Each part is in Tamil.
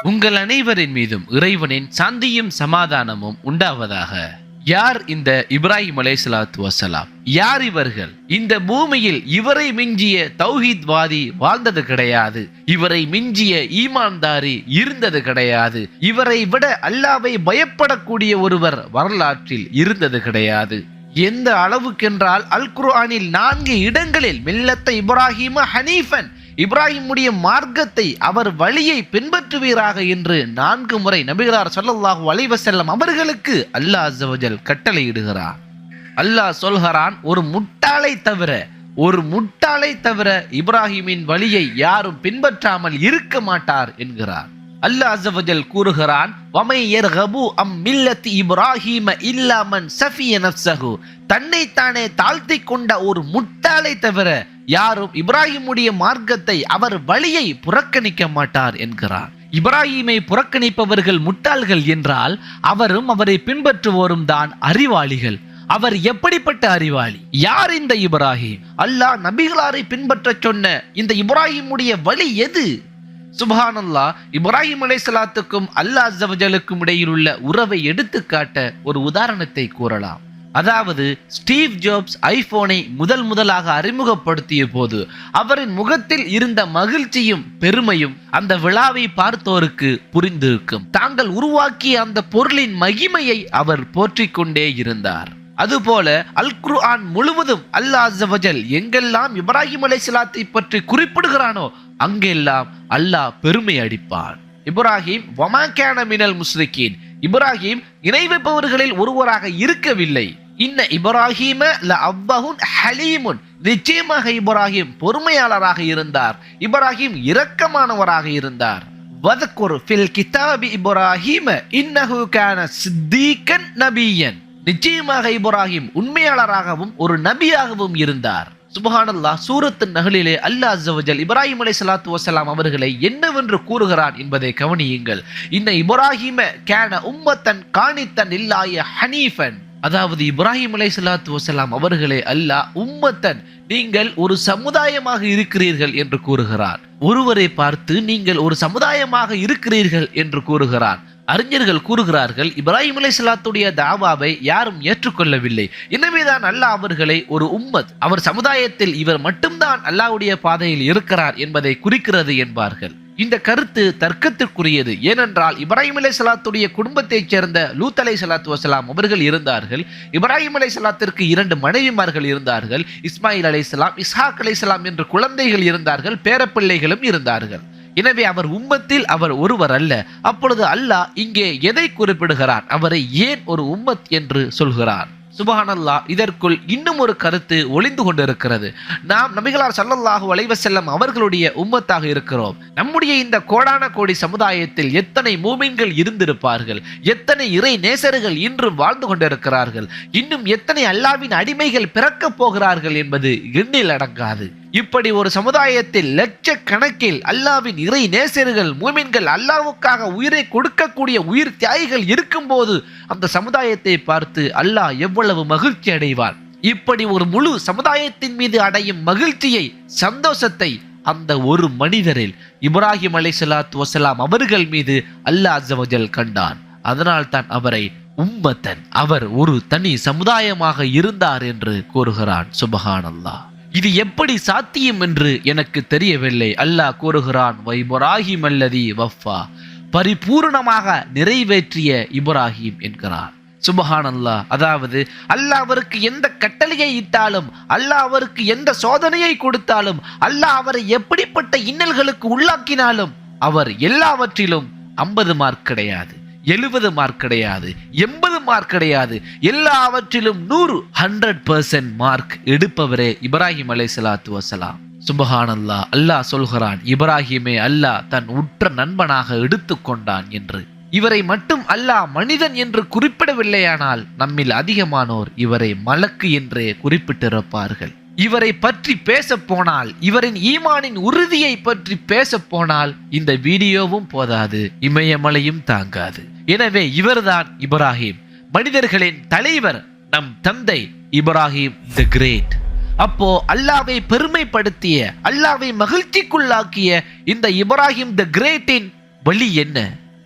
உங்கள் அனைவரின் மீதும் இறைவனின் சாந்தியும் சமாதானமும் உண்டாவதாக. யார் இந்த இப்ராஹிம் அலைஹிஸ்ஸலாத்து வஸலாம்? யார் இவர்கள்? இந்த பூமியில் இவரை மிஞ்சிய தௌஹீத்வாதி வாழ்ந்தது கிடையாது. இவரை மிஞ்சிய ஈமான்தாரி இருந்தது கிடையாது. இவரை விட அல்லாஹ்வை பயப்படக்கூடிய ஒருவர் வரலாற்றில் இருந்தது கிடையாது. எந்த அளவுக்கென்றால் அல் குர்ஆனில் 4 இடங்களில் மில்லத்த இப்ராஹிம ஹனீஃபன், இப்ராஹிமுடைய மார்க்கத்தை, அவர் வழியை பின்பற்றுவீராக என்று 4 முறை நபிகளார் ஸல்லல்லாஹு அலைஹி வஸல்லம் அவர்களுக்கு அல்லாஹ் அஸ்ஸ வஜல் கட்டளையிடுகிறார். அல்லாஹ் சொல்கிறான், ஒரு முட்டாளை தவிர இப்ராஹிமின் வழியை யாரும் பின்பற்றாமல் இருக்க மாட்டார் என்கிறார். அல்லாஹ் அஸ்ஸ வஜல் கூறுகிறான், வமை யர்கபு அம் மில்லத்தி இப்ராஹிம இல்லா மன் ஸஃபிய நஃப்ஸஹு, தன்னைத்தானே தாழ்த்தி கொண்ட ஒரு முட்டாளை தவிர யாரும் இப்ராஹிமுடைய மார்க்கத்தை, அவர் வழியை புறக்கணிக்க மாட்டார் என்கிறார். இப்ராஹிமை புறக்கணிப்பவர்கள் முட்டாள்கள் என்றால் அவரும் அவரை பின்பற்றுவோரும் தான் அறிவாளிகள். அவர் எப்படிப்பட்ட அறிவாளி? யார் இந்த இப்ராஹிம்? அல்லாஹ் நபிகளாரை பின்பற்ற சொன்ன இந்த இப்ராஹிமுடைய வழி எது? சுப்ஹானல்லாஹ். இப்ராஹிம் அலைஹிஸ்ஸலாத்துக்கும் அல்லாஹ் அஸ்ஸ வஜலுக்கும் இடையில் உள்ள உறவை எடுத்துக்காட்ட ஒரு உதாரணத்தை கூறலாம். அதாவது ஸ்டீவ் ஜாப்ஸ் ஐபோனை முதலாக அறிமுகப்படுத்திய போது அவரின் முகத்தில் இருந்த மகிழ்ச்சியும் பெருமையும் அந்த விழாவை பார்த்தோருக்கு புரிந்திருக்கும். தாங்கள் உருவாக்கிய அந்த பொருளின் மகிமையை அவர் போற்றிக் கொண்டே இருந்தார். அதுபோல அல் குர்ஆன் முழுவதும் அல்லாஹ் அஸ்ஸ வஜல் எங்கெல்லாம் இப்ராஹிம் அலைஹிஸ்ஸலாத்தை பற்றி குறிப்பிடுகிறானோ அங்கெல்லாம் அல்லாஹ் பெருமை அடிப்பான். இப்ராஹிம் வமா கான மினல் முஸ்ரிகீன், இப்ராஹிம் இணை வைப்பவர்களில் ஒருவராக இருக்கவில்லை. இன்ன இப்ராஹிம லஅவ்வஹுன் ஹலீமுன், நிச்சயமாக இப்ராஹிம் பொறுமையாளராக இருந்தார். இப்ராஹிம் இரக்கமானவராக இருந்தார். வذ்குர் ஃபில் கிதாபி இப்ராஹிம இன்னஹு கான சித்தீகன் நபியன், நிச்சயமாக இப்ராஹிம் உண்மையாளராகவும் ஒரு நபியாகவும் இருந்தார். சுப்ஹானல்லாஹ். சூரத்து நஹ்லிலே அல்லாஹ் அஸ்ஸ வஜல் இப்ராஹிம் அலைஹிஸ்ஸலாத்து வஸலாம் அவர்களை என்னவென்று கூறுகிறான் என்பதை கவனியுங்கள். இன்ன இப்ராஹிம கான உம்மத்தன் கானித்தன் லில்லாஹி ஹனீஃபன், அதாவது இப்ராஹிம் அலைஹிஸ்ஸலாத்து வஸலாம் அவர்களே அல்லாஹ் உம்மத்தன், நீங்கள் ஒரு சமுதாயமாக இருக்கிறீர்கள் என்று கூறுகிறார். ஒருவரை பார்த்து நீங்கள் ஒரு சமுதாயமாக இருக்கிறீர்கள் என்று கூறுகிறார். அறிஞர்கள் கூறுகிறார்கள், இப்ராஹிம் அலைஹிஸ்ஸலாத்துடைய தாவாவை யாரும் ஏற்றுக்கொள்ளவில்லை. எனவேதான் அல்லாஹ் அவர்களை ஒரு உம்மத், அவர் சமுதாயத்தில் இவர் மட்டும்தான் அல்லாஹ்வுடைய பாதையில் இருக்கிறார் என்பதை குறிக்கிறது என்பார்கள். இந்த கருத்து தர்க்கத்திற்குரியது. ஏனென்றால் இப்ராஹிம் அலைஹிஸ்ஸலாத்துடைய குடும்பத்தைச் சேர்ந்த லூத் அலைஹிஸ்ஸலாத்து வஸலாம் அவர்கள் இருந்தார்கள். இப்ராஹிம் அலைஹிஸ்ஸலாத்திற்கு 2 மனைவிமார்கள் இருந்தார்கள். இஸ்மாயில் அலைஹிஸ்ஸலாம், இஸ்ஹாக் அலைஹிஸ்ஸலாம் என்று குழந்தைகள் இருந்தார்கள், பேரப்பிள்ளைகளும் இருந்தார்கள். எனவே அவர் உம்மத்தில் அவர் ஒருவர் அல்ல. அப்பொழுது அல்லாஹ் இங்கே எதை குறிப்பிடுகிறார்? அவரை ஏன் ஒரு உம்மத் என்று சொல்கிறார்? சுப்ஹானல்லாஹ். இதற்குள் இன்னும் ஒரு கருத்து ஒளிந்து கொண்டிருக்கிறது. நாம் நபிகளார் ஸல்லல்லாஹு அலைஹி வஸல்லம் அவர்களுடைய உம்மத்தாக இருக்கிறோம். நம்முடைய இந்த கோடான கோடி சமுதாயத்தில் எத்தனை மூமின்கள் இருந்திருப்பார்கள், எத்தனை இறை நேசர்கள் இன்றும் வாழ்ந்து கொண்டிருக்கிறார்கள், இன்னும் எத்தனை அல்லாஹ்வின் அடிமைகள் பிறக்கப் போகிறார்கள் என்பது எண்ணில் அடங்காது. இப்படி ஒரு சமுதாயத்தில் லட்சக்கணக்கில் அல்லாஹ்வின் இறை நேசர்கள், மூமின்கள், அல்லாஹ்வுக்காக உயிரை கொடுக்கக்கூடிய உயிர் தியாகிகள் இருக்கும்போது அந்த சமுதாயத்தை பார்த்து அல்லாஹ் எவ்வளவு மகிழ்ச்சி அடைவார். இப்படி ஒரு முழு சமுதாயத்தின் மீது அடையும் மகிழ்ச்சியை, சந்தோஷத்தை அந்த ஒரு மனிதரில் இப்ராஹிம் அலைஹிஸ்ஸலாத்து வஸலாம் அவர்கள் மீது அல்லாஹ் அஸ்ஸ வஜல் கண்டான். அதனால் தான் அவரை உம்மத்தன், அவர் ஒரு தனி சமுதாயமாக இருந்தார் என்று கூறுகிறான். சுப்ஹானல்லாஹ். இது எப்படி சாத்தியம் என்று எனக்கு தெரியவில்லை. அல்லாஹ் கூறுகிறான், இப்ராஹிம் அல்லதி வஃபா, பரிபூர்ணமாக நிறைவேற்றிய இப்ராஹிம் என்கிறார். சுப்ஹானல்லாஹ். அதாவது அல்லாஹ் அவருக்கு எந்த கட்டளையை இட்டாலும், அல்லாஹ் அவருக்கு எந்த சோதனையை கொடுத்தாலும், அல்லாஹ் அவரை எப்படிப்பட்ட இன்னல்களுக்கு உள்ளாக்கினாலும் அவர் எல்லாவற்றிலும் 50 மார்க் கிடையாது, 70 மார்க் கிடையாது, 80 மார்க் கிடையாது, எல்லாவற்றிலும் 100% மார்க் எடுப்பவரே இப்ராஹிம் அலைஹிஸ்ஸலாத்து வஸலாம். சுப்ஹானல்லாஹ். அல்லாஹ் சொல்கிறான், இப்ராஹிமை அல்லாஹ் தன் உற்ற நண்பனாக எடுத்துக்கொண்டான் என்று. இவரை மட்டும் அல்லாஹ் மனிதன் என்று குறிப்பிடவில்லையானால் நம்மில் அதிகமானோர் இவரை மலக்கு என்றே குறிப்பிட்டிருப்பார்கள். இவரை பற்றி பேச போனால், இவரின் ஈமானின் உறுதியை பற்றி பேச போனால் இந்த வீடியோவும் போதாது, இமயமலையும் தாங்காது. எனவே இவர்தான் இப்ராஹிம், மனிதர்களின் தலைவர், நம் தந்தை இப்ராஹிம் தி கிரேட். அப்போ அல்லாஹ்வை பெருமைப்படுத்திய, அல்லாஹ்வை மகிழ்ச்சிக்குள்ளாக்கிய இந்த இப்ராஹிம் தி கிரேட்டின் வழி என்ன?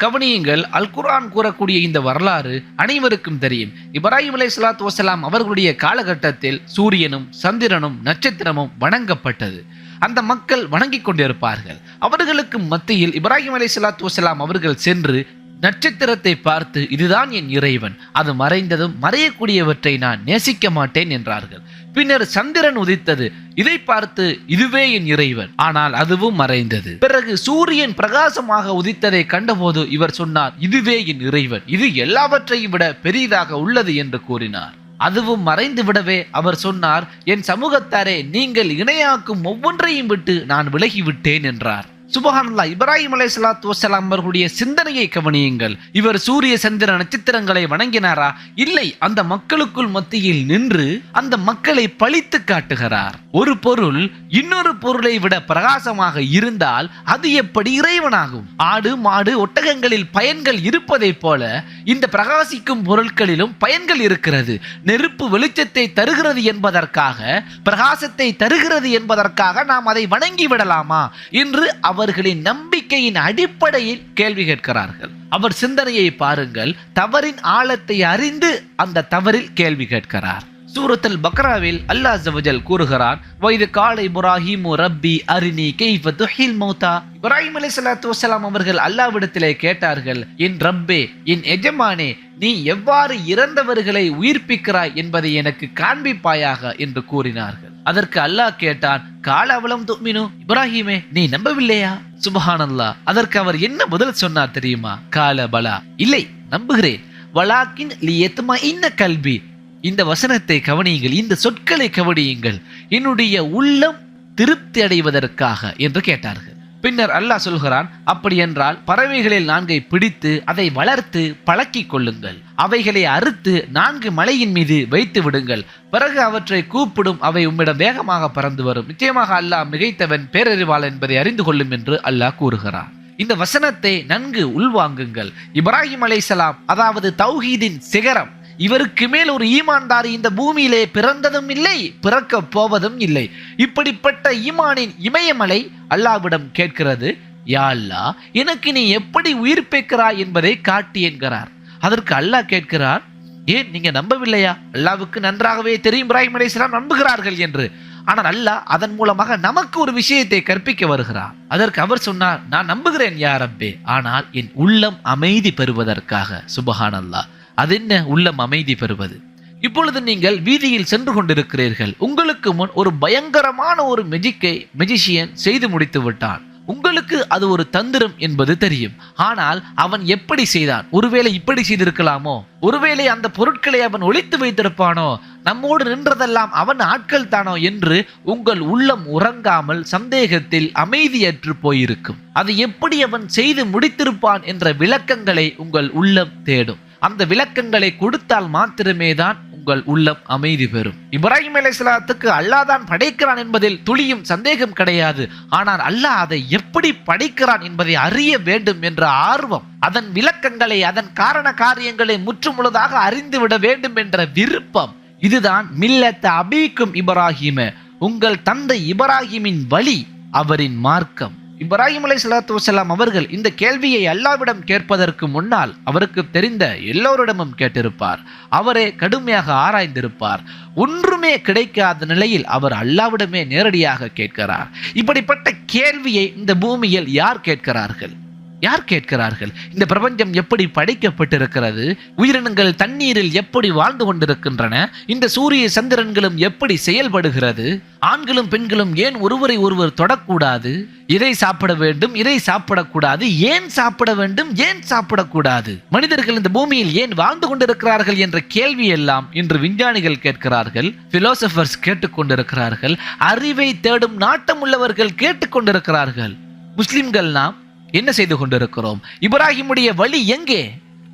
கவனியுங்கள், அல் குர்ஆன் கூறக்கூடிய இந்த வரலாறு அனைவருக்கும் தெரியும். இப்ராஹிம் அலைஹிஸ்ஸலாத்து வஸலாம் அவர்களுடைய காலகட்டத்தில் சூரியனும் சந்திரனும் நட்சத்திரமும் வணங்கப்பட்டது. அந்த மக்கள் வணங்கிக் கொண்டிருப்பார்கள். அவர்களுக்கு மத்தியில் இப்ராஹிம் அலைஹிஸ்ஸலாத்து வஸலாம் அவர்கள் சென்று நட்சத்திரத்தை பார்த்து, இதுதான் என் இறைவன், அது மறைந்ததும் மறையக்கூடியவற்றை நான் நேசிக்க மாட்டேன் என்றார்கள். பின்னர் சந்திரன் உதித்தது, இதை பார்த்து இதுவே என் இறைவன், ஆனால் அதுவும் மறைந்தது. பிறகு சூரியன் பிரகாசமாக உதித்ததை கண்டபோது இவர் சொன்னார், இதுவே என் இறைவன், இது எல்லாவற்றையும் விட பெரிதாக உள்ளது என்று கூறினார். அதுவும் மறைந்து விடவே அவர் சொன்னார், என் சமூகத்தாரே, நீங்கள் இணையாக்கும் ஒவ்வொன்றையும் விட்டு நான் விலகிவிட்டேன் என்றார். சுப்ஹானல்லாஹ். இப்ராஹிம் அலைஹிஸ்ஸலாத்து வஸலாம் அவர்களுடைய சிந்தனையை கவனியுங்கள். இவர் சூரிய சந்திர நட்சத்திரங்களை வணங்கினாரா? இல்லை, அந்த மக்களுக்குள் மத்தியில் நின்று அந்த மக்களை பழித்து காட்டுகிறார். ஒரு பொருள் இன்னொரு பொருளை விட பிரகாசமாக இருந்தால் அது எப்படி இறைவனாகும்? ஆடு மாடு ஒட்டகங்களில் பயன்கள் இருப்பதை போல இந்த பிரகாசிக்கும் பொருட்களிலும் பயன்கள் இருக்கிறது. நெருப்பு வெளிச்சத்தை தருகிறது என்பதற்காக, பிரகாசத்தை தருகிறது என்பதற்காக நாம் அதை வணங்கி விடலாமா என்று அவர்களின் நம்பிக்கையின் அடிப்படையில் கேள்வி கேட்கிறார்கள். அவர் சிந்தனையை பாருங்கள். தவறின் ஆழத்தை அறிந்து அந்த தவறில் கேள்வி கேட்கிறார். சூரத்துல் பக்ராவில் அல்லாஹ் அஸ்ஸ வஜல் கூறுகிறான், வைது கால இப்ராஹீமு ரப்பி அரினி கைஃப துஹில் மௌதா. இப்ராஹிம் அலைஹிஸ்ஸலாத்து வஸலாம் அவர்கள் அல்லாஹ்விடத்திலே கேட்டார்கள், என் ரப்பே, என் எஜமானே, நீ எவ்வாறு இறந்தவர்களை உயிர்ப்பிக்கிறாய் என்பதை எனக்கு காண்பிப்பாயாக என்று கூறினார்கள். அதற்கு அல்லாஹ் கேட்டான், கால அவலம் துமினு, இப்ராஹிமே, நீ நம்பவில்லையா? சுப்ஹானல்லாஹ். அதற்கு அவர் என்ன பதில் சொன்னார் தெரியுமா? கால பலா, இல்லை, நம்புகிறேன். வலாக்கின் லியத்மஇன்ன கல்பி. இந்த வசனத்தை கவனியுங்கள், இந்த சொற்களை கவனியுங்கள், என்னுடைய உள்ளம் திருப்தி அடைவதற்காக என்று கேட்டார்கள். பின்னர் அல்லாஹ் சொல்கிறான், அப்படி என்றால் பறவைகளில் 4 பிடித்து அதை வளர்த்து பழக்கிக் கொள்ளுங்கள், அவைகளை அறுத்து 4 மலையின் மீது வைத்து விடுங்கள், பிறகு அவற்றை கூப்பிடும், அவை உம்மிடம் வேகமாக பறந்து வரும். நிச்சயமாக அல்லாஹ் மிகைத்தவன், பேரறிவாளன் என்பதை அறிந்து கொள்ளும் என்று அல்லாஹ் கூறுகிறான். இந்த வசனத்தை நன்கு உள்வாங்குங்கள். இப்ராஹிம் அலைஹிஸ்ஸலாம், அதாவது தௌஹீதின் சிகரம், இவருக்கு மேல் ஒரு ஈமான்தாரி இந்த பூமியிலே பிறந்ததும் இல்லை, பிறக்க போவதும் இல்லை. இப்படிப்பட்ட ஈமானின் இமயமலை அல்லாஹ்விடம் கேட்கிறது, யா அல்லாஹ், எனக்கு நீ எப்படி உயிர்ப்பிக்கிறாய் என்பதை காட்டி என்கிறார். அதற்கு அல்லாஹ் கேட்கிறார், ஏன் நீங்க நம்பவில்லையா? அல்லாஹ்வுக்கு நன்றாகவே தெரியும் இப்ராஹிம் அலைஹிஸ்ஸலாம் நம்புகிறார்கள் என்று. ஆனால் அல்லாஹ் அதன் மூலமாக நமக்கு ஒரு விஷயத்தை கற்பிக்க வருகிறார். அதற்கு அவர் சொன்னார், நான் நம்புகிறேன் யா ரப்பே, ஆனால் என் உள்ளம் அமைதி பெறுவதற்காக. சுப்ஹானல்லாஹ். அது என்ன உள்ளம் அமைதி பெறுவது? இப்பொழுது நீங்கள் வீதியில் சென்று கொண்டிருக்கிறீர்கள். உங்களுக்கு முன் ஒரு பயங்கரமான ஒரு மெஜிஷியன் செய்து முடித்து விட்டான். உங்களுக்கு அது ஒரு தந்திரம் என்பது தெரியும். ஆனால் அவன் எப்படி செய்தான்? ஒருவேளை இப்படி செய்திருக்கலாமோ? ஒருவேளை அந்த பொருட்களை அவன் ஒளித்து வைத்திருப்பானோ? நம்மோடு நின்றதெல்லாம் அவன் ஆட்கள் தானோ என்று உங்கள் உள்ளம் உறங்காமல் சந்தேகத்தில் அமைதியற்று போயிருக்கும். அது எப்படி அவன் செய்து முடித்திருப்பான் என்ற விளக்கங்களை உங்கள் உள்ளம் தேடும். அந்த விளக்கங்களை கொடுத்தால் மாத்திரமே தான் உங்கள் உள்ளம் அமைதி பெறும். இப்ராஹிம் அலைஹிஸ்ஸலாத்துக்கு அல்லாஹ் தான் படைக்கிறான் என்பதில் துளியும் சந்தேகம் கிடையாது. ஆனால் அல்லாஹ் அதை எப்படி படைக்கிறான் என்பதை அறிய வேண்டும் என்ற ஆர்வம், அதன் விளக்கங்களை, அதன் காரண காரியங்களை முற்றுமுழுதாக அறிந்துவிட வேண்டும் என்ற விருப்பம், இதுதான் மில்லத்த அபீக்கும் இப்ராஹிம, உங்கள் தந்தை இப்ராஹிமின் வழி, அவரின் மார்க்கம். இப்ராஹிம் அலைஹிஸ்ஸலாத்து வஸலாம் அவர்கள் இந்த கேள்வியை அல்லாஹ்விடம் கேட்பதற்கு முன்னால் அவருக்கு தெரிந்த எல்லோரிடமும் கேட்டிருப்பார். அவரே கடுமையாக ஆராய்ந்திருப்பார். ஒன்றுமே கிடைக்காத நிலையில் அவர் அல்லாஹ்விடமே நேரடியாக கேட்கிறார். இப்படிப்பட்ட கேள்வியை இந்த பூமியில் யார் கேட்கிறார்கள்? யார் கேட்கிறார்கள்? இந்த பிரபஞ்சம் எப்படி படைக்கப்பட்டிருக்கிறது? உயிரினங்கள் தண்ணீரில் எப்படி வாழ்ந்து கொண்டிருக்கின்றன? இந்த சூரிய சந்திரன்களும் எப்படி செயல்படுகிறது? ஆண்களும் பெண்களும் ஏன் ஒருவரை ஒருவர் தொடக்கூடாது? இதை சாப்பிட வேண்டும், இதை சாப்பிடக்கூடாது, ஏன் சாப்பிட வேண்டும், ஏன் சாப்பிடக்கூடாது? மனிதர்கள் இந்த பூமியில் ஏன் வாழ்ந்து கொண்டிருக்கிறார்கள் என்ற கேள்வி எல்லாம் இன்று விஞ்ஞானிகள் கேட்கிறார்கள், பிலோசபர்ஸ் கேட்டுக்கொண்டிருக்கிறார்கள், அறிவை தேடும் நாட்டம் உள்ளவர்கள் கேட்டுக்கொண்டிருக்கிறார்கள். முஸ்லிம்கள் நாம் என்ன செய்து கொண்டிருக்கிறோம்? இப்ராஹிமுடைய வழி எங்கே?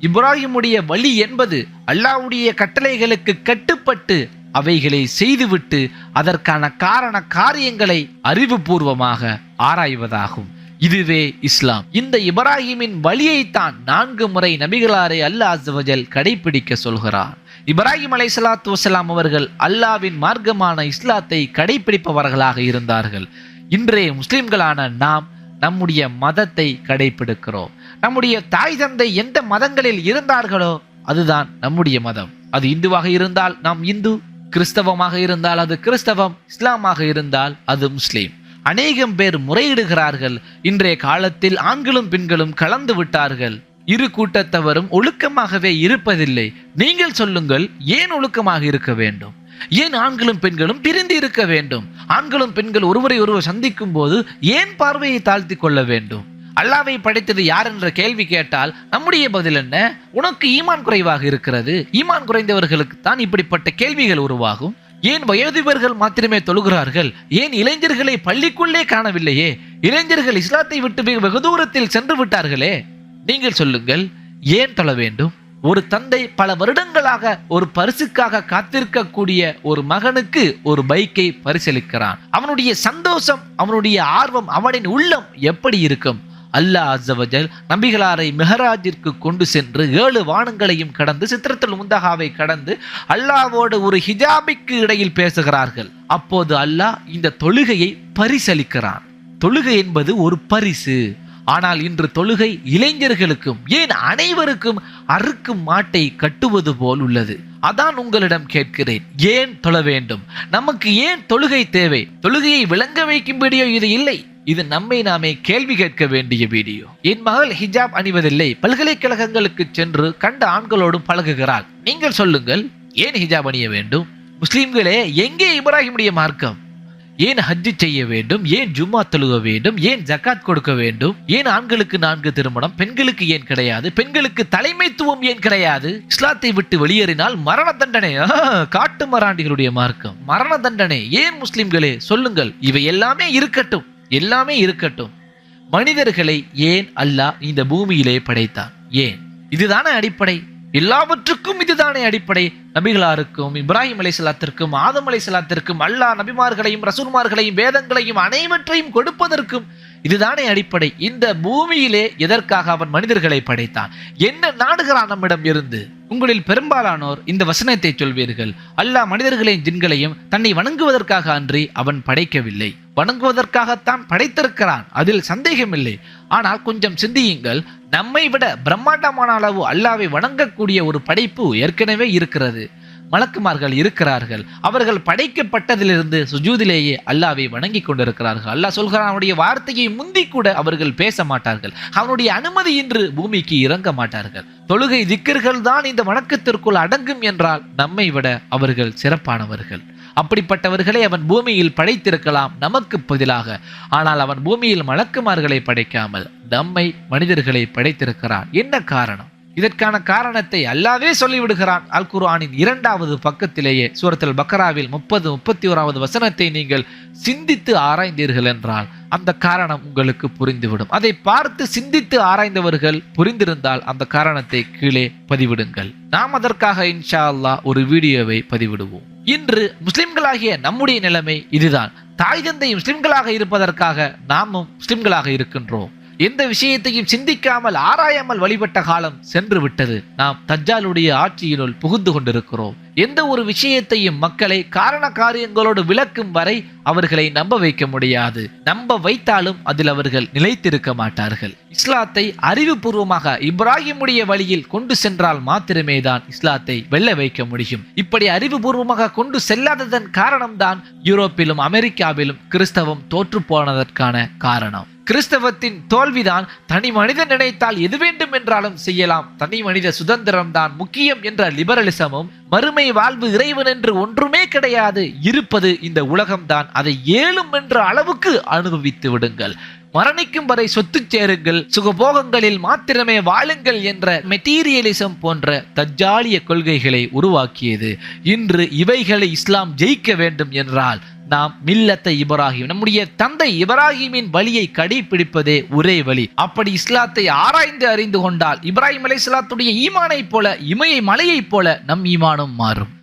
இப்ராஹிமுடைய வழி என்பது அல்லாஹ்வுடைய கட்டளைகளுக்கு கட்டுப்பட்டு அவைகளை செய்துவிட்டு அதற்கான காரண காரியங்களை அறிவுபூர்வமாக ஆராய்வதாகும். இதுவே இஸ்லாம். இந்த இப்ராஹிமின் வழியைத்தான் 4 முறை நபிகளாரை அல்லாஹ் அஸ்ஸ வஜல் கடைபிடிக்க சொல்கிறார். இப்ராஹிம் அலைஹிஸ்ஸலாத்து வஸலாம் அவர்கள் அல்லாஹ்வின் மார்க்கமான இஸ்லாத்தை கடைபிடிப்பவர்களாக இருந்தார்கள். இன்றைய முஸ்லிம்களான நாம் நம்முடைய மதத்தை கடைபிடிக்கிறோம். நம்முடைய தாய் தந்தை எந்த மதங்களில் இருந்தார்களோ அதுதான் நம்முடைய மதம். அது இந்துவாக இருந்தால் நாம் இந்து, கிறிஸ்தவமாக இருந்தால் அது கிறிஸ்தவம், இஸ்லாமாக இருந்தால் அது முஸ்லீம். அநேகம் பேர் முறையிடுகிறார்கள், இன்றைய காலத்தில் ஆண்களும் பெண்களும் கலந்து விட்டார்கள், இரு கூட்டத்தவரும் ஒழுக்கமாகவே இருப்பதில்லை. நீங்கள் சொல்லுங்கள், ஏன் ஒழுக்கமாக இருக்க வேண்டும்? ஏன் ஆண்களும் பெண்களும் பிரிந்து இருக்க வேண்டும்? ஆண்களும் பெண்கள் ஒருவரை ஒருவர் சந்திக்கும் போது ஏன் பார்வையை தாழ்த்தி கொள்ள வேண்டும்? அல்லாவை படைத்தது யார் என்ற கேள்வி கேட்டால் நம்முடைய பதில் என்ன? உனக்கு ஈமான் குறைவாக இருக்கிறது. ஈமான் குறைந்தவர்களுக்கு தான் இப்படிப்பட்ட கேள்விகள் உருவாகும். ஏன் வயோதிபர்கள் மாத்திரமே தொழுகிறார்கள்? ஏன் இளைஞர்களை பள்ளிக்குள்ளே காணவில்லையே? இளைஞர்கள் இஸ்லாத்தை விட்டு வெகு தூரத்தில் சென்று விட்டார்களே. நீங்கள் சொல்லுங்கள், ஏன் தொழ வேண்டும்? ஒரு தந்தை பல வருடங்களாக ஒரு பரிசுக்காக காத்திருக்கக்கூடிய ஒரு மகனுக்கு ஒரு பைக்கை பரிசளிக்கிறான். அவனுடைய சந்தோஷம், அவனுடைய ஆர்வம், அவனின் உள்ளம் எப்படி இருக்கும்? அல்லாஹ் அஸ்ஸவஜல் நபிகளாரை மெஹராஜிற்கு கொண்டு சென்று 7 வானங்களையும் கடந்து சித்ரத்துல் முந்தஹாவை கடந்து அல்லாஹ்வோடு ஒரு ஹிஜாபிற்கு இடையில் பேசுகிறார்கள். அப்போது அல்லாஹ் இந்த தொழுகையை பரிசளிக்கிறான். தொழுகை என்பது ஒரு பரிசு. ஆனால் இன்று தொழுகை இளைஞர்களுக்கும் ஏன் அனைவருக்கும் அறுக்கும் மாட்டை கட்டுவது போல் உள்ளது. அதான் உங்களிடம் கேட்கிறேன், ஏன் தொழ வேண்டும்? நமக்கு ஏன் தொழுகை தேவை? தொழுகையை விளங்க வைக்கும் வீடியோ இது இல்லை. இது நம்மை நாமே கேள்வி கேட்க வேண்டிய வீடியோ. என் மகள் ஹிஜாப் அணிவதில்லை, பல்கலைக்கழகங்களுக்கு சென்று கண்ட ஆண்களோடும் பழகுகிறாள். நீங்கள் சொல்லுங்கள், ஏன் ஹிஜாப் அணிய வேண்டும்? முஸ்லிம்களே, எங்கே இப்ராஹிமுடைய மார்க்கம்? ஏன் ஹஜ்ஜு செய்ய வேண்டும்? ஏன் ஜும்மா தொழுக வேண்டும்? ஏன் ஜக்காத் கொடுக்க வேண்டும்? ஏன் ஆண்களுக்கு 4 திருமணம், பெண்களுக்கு ஏன் கிடையாது? பெண்களுக்கு தலைமைத்துவம் ஏன் கிடையாது? இஸ்லாத்தை விட்டு வெளியேறினால் மரண தண்டனை. காட்டு மராண்டிகளுடைய மார்க்கம், மரண தண்டனை. ஏன் முஸ்லிம்களே சொல்லுங்கள், இவை எல்லாமே இருக்கட்டும், எல்லாமே இருக்கட்டும். மனிதர்களை ஏன் அல்லாஹ் இந்த பூமியிலே படைத்தான்? ஏன்? இதுதானே அடிப்படை. எல்லாவற்றுக்கும் இதுதானே அடிப்படை. நபிகளாருக்கும், இப்ராஹிம் அலைஹிஸ்ஸலாத்திற்கும், ஆதம் அலைஹிஸ்ஸலாத்திற்கும், அல்லாஹ் நபிமார்களையும் ரசூல்மார்களையும் வேதங்களையும் அனைவற்றையும் கொடுப்பதற்கும் இதுதானே அடிப்படை. இந்த பூமியிலே எதற்காக அவன் மனிதர்களை படைத்தான்? என்ன நாடுகிறான் நம்மிடம் இருந்து? உங்களில் பெரும்பாலானோர் இந்த வசனத்தை சொல்வீர்கள், அல்லாஹ் மனிதர்களையும் ஜின்களையும் தன்னை வணங்குவதற்காக அன்றி அவன் படைக்கவில்லை, வணங்குவதற்காகத்தான் படைத்திருக்கிறான், அதில் சந்தேகமில்லை. ஆனால் கொஞ்சம் சிந்தியுங்கள், நம்மை விட பிரம்மாண்டமான அளவு அல்லாஹ்வை வணங்கக்கூடிய ஒரு படைப்பு ஏற்கனவே இருக்கிறது. மலக்குமார்கள் இருக்கிறார்கள். அவர்கள் படைக்கப்பட்டதிலிருந்து சுஜூதிலேயே அல்லாஹ்வை வணங்கி கொண்டிருக்கிறார்கள். அல்லாஹ் சொல்கிறான், அவனுடைய வார்த்தையை முந்தி கூட அவர்கள் பேச மாட்டார்கள். அவனுடைய அனுமதியின்றி பூமிக்கு இறங்க மாட்டார்கள். தொழுகை திக்ர்கள் தான் இந்த வணக்கத்திற்குள் அடங்கும் என்றால் நம்மை விட அவர்கள் சிறப்பானவர்கள். அப்படிப்பட்டவர்களை அவன் பூமியில் படைத்திருக்கலாம் நமக்கு பதிலாக. ஆனால் அவன் பூமியில் மலக்குமார்களை படைக்காமல் நம்மை மனிதர்களை படைத்திருக்கிறான். என்ன காரணம்? இதற்கான காரணத்தை அல்லாஹ்வே சொல்லிவிடுகிறான். அல் குர்ஆனின் 2வது பக்கத்திலேயே சூரத்துல் பக்ராவில் 30-31வது வசனத்தை நீங்கள் சிந்தித்து ஆராய்ந்தீர்கள் என்றால் அந்த காரணம் உங்களுக்கு புரிந்துவிடும். அதை பார்த்து சிந்தித்து ஆராய்ந்தவர்கள் புரிந்திருந்தால் அந்த காரணத்தை கீழே பதிவிடுங்கள். நாம் அதற்காக இன்ஷா அல்லாஹ் ஒரு வீடியோவை பதிவிடுவோம். இன்று முஸ்லிம்களாகிய நம்முடைய நிலைமை இதுதான். தாய் தந்தை முஸ்லிம்களாக இருப்பதற்காக நாமும் முஸ்லிம்களாக இருக்கின்றோம். எந்த விஷயத்தையும் சிந்திக்காமல் ஆராயாமல் வழிபட்ட காலம் சென்று விட்டது. நாம் தஜ்ஜாலுடைய ஆட்சியினுள் புகுந்து கொண்டிருக்கிறோம். எந்த ஒரு விஷயத்தையும் மக்களை காரண காரியங்களோடு விளக்கும் வரை அவர்களை நம்ப வைக்க முடியாது. நம்ப வைத்தாலும் அதில் அவர்கள் நிலைத்திருக்க மாட்டார்கள். இஸ்லாத்தை அறிவுபூர்வமாக இப்ராஹிமுடைய வழியில் கொண்டு சென்றால் மாத்திரமே தான் இஸ்லாத்தை வெல்ல வைக்க முடியும். இப்படி அறிவுபூர்வமாக கொண்டு செல்லாததன் காரணம்தான் யூரோப்பிலும் அமெரிக்காவிலும் கிறிஸ்தவம் தோற்று போனதற்கான காரணம். கிறிஸ்தவத்தின் தோல்விதான் தனி மனிதன் நினைத்தால் எது வேண்டும் என்றாலும் செய்யலாம், தனி மனித சுதந்திரம் தான் முக்கியம் என்ற லிபரலிசமும், மறுமை வாழ்வு இறைவன் என்று ஒன்றுமே கிடையாது, இருப்பது இந்த உலகம்தான், அதை ஏழும் என்ற அளவுக்கு அனுபவித்து விடுங்கள், மரணிக்கும் வரை சொத்து சேருங்கள், சுகபோகங்களில் மாத்திரமே வாழுங்கள் என்ற மெட்டீரியலிசம் போன்ற தஜ்ஜாலிய கொள்கைகளை உருவாக்கியது. இன்று இவைகளை இஸ்லாம் ஜெயிக்க வேண்டும் என்றால் நாம் மில்லத்தை இப்ராஹிம், நம்முடைய தந்தை இப்ராஹிமின் வழியை கடைபிடிப்பதே ஒரே வழி. அப்படி இஸ்லாத்தை ஆராய்ந்து அறிந்து கொண்டால் இப்ராஹிம் அலைஹிஸ்ஸலாத்துடைய ஈமானை போல, இமய மலையை போல நம் ஈமானும் மாறும்.